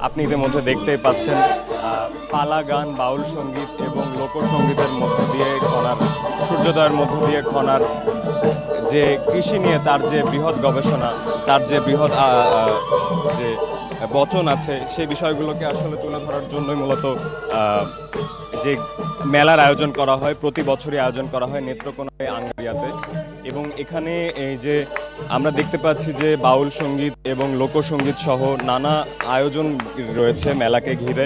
আপনি ইতিমধ্যে দেখতেই পাচ্ছেন পালা গান, বাউল সঙ্গীত এবং লোকসঙ্গীতের মধ্যে দিয়ে খনার সূর্যোদয়ের মধ্য দিয়ে খনার যে কৃষি নিয়ে তার যে বৃহৎ গবেষণা, তার যে বৃহৎ যে বচন আছে, সেই বিষয়গুলোকে আসলে তুলে ধরার জন্যই মূলত যে মেলার আয়োজন করা হয়, প্রতি বছরই আয়োজন করা হয় নেত্রকোনায় আঙ্গারিয়াতে। এবং এখানে এই যে আমরা দেখতে পাচ্ছি যে বাউল সঙ্গীত এবং লোকসঙ্গীত সহ নানা আয়োজন রয়েছে মেলাকে ঘিরে,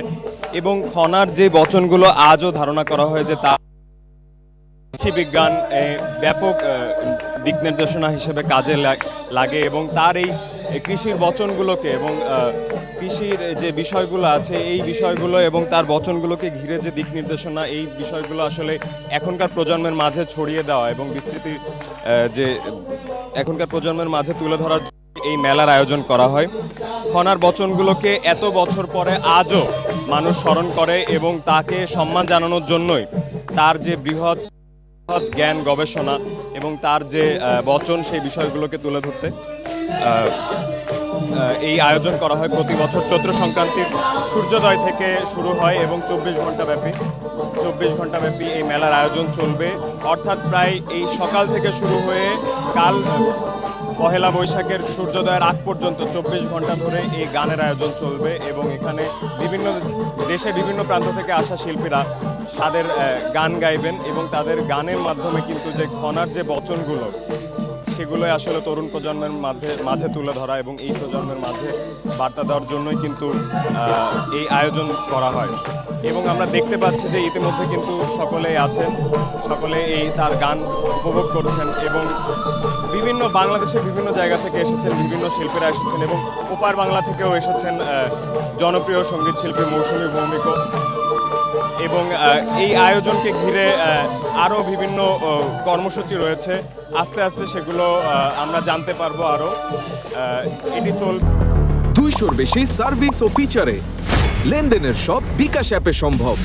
এবং খনার যে বচনগুলো আজও ধারণা করা হয় যে তা কৃষি বিজ্ঞান ব্যাপক দিক নির্দেশনা হিসেবে কাজে লাগে, এবং তার এই কৃষির বচনগুলোকে এবং কৃষির যে বিষয়গুলো আছে এই বিষয়গুলো এবং তার বচনগুলোকে ঘিরে যে দিক নির্দেশনা, এই বিষয়গুলো আসলে এখনকার প্রজন্মের মাঝে ছড়িয়ে দেওয়া এবং বিস্তৃতি যে এখনকার প্রজন্মের মাঝে তুলে ধরার এই মেলার আয়োজন করা হয়। খনার বচনগুলোকে এত বছর পরে আজও মানুষ স্মরণ করে এবং তাকে সম্মান জানানোর জন্যই তার যে বৃহৎ জ্ঞান, গবেষণা এবং তার যে বচন, সেই বিষয়গুলোকে তুলে ধরতে এই আয়োজন করা হয় প্রতি বছর। চৈত্র সংক্রান্তির সূর্যোদয় থেকে শুরু হয় এবং 24 ঘন্টা ব্যাপী এই মেলার আয়োজন চলবে। অর্থাৎ প্রায় এই সকাল থেকে শুরু হয়ে কাল পহেলা বৈশাখের সূর্যোদয়ের আগ পর্যন্ত 24 ঘন্টা ধরে এই গানের আয়োজন চলবে, এবং এখানে বিভিন্ন প্রান্ত থেকে আসা শিল্পীরা তাদের গান গাইবেন এবং তাদের গানের মাধ্যমে কিন্তু যে খনার যে বচনগুলো, সেগুলোই আসলে তরুণ প্রজন্মের মাঝে তুলে ধরা এবং এই প্রজন্মের মাঝে বার্তা দেওয়ার জন্যই কিন্তু এই আয়োজন করা হয়। এবং আমরা দেখতে পাচ্ছি যে ইতিমধ্যে কিন্তু সকলেই আছেন, সকলে এই তার গান উপভোগ করছেন, এবং বাংলাদেশের বিভিন্ন জায়গা থেকে এসেছেন বিভিন্ন শিল্পীরা এসেছেন, এবং ওপার বাংলা থেকেও এসেছেন জনপ্রিয় সঙ্গীত শিল্পী মৌসুমী ভৌমিক। এবং এই আয়োজনকে ঘিরে আরও বিভিন্ন কর্মসূচি রয়েছে, আস্তে আস্তে সেগুলো আমরা জানতে পারবো আরও। এটি 200-র বেশি সার্ভিস ও ফিচারে লেনদেনের সব বিকাশ অ্যাপে সম্ভব।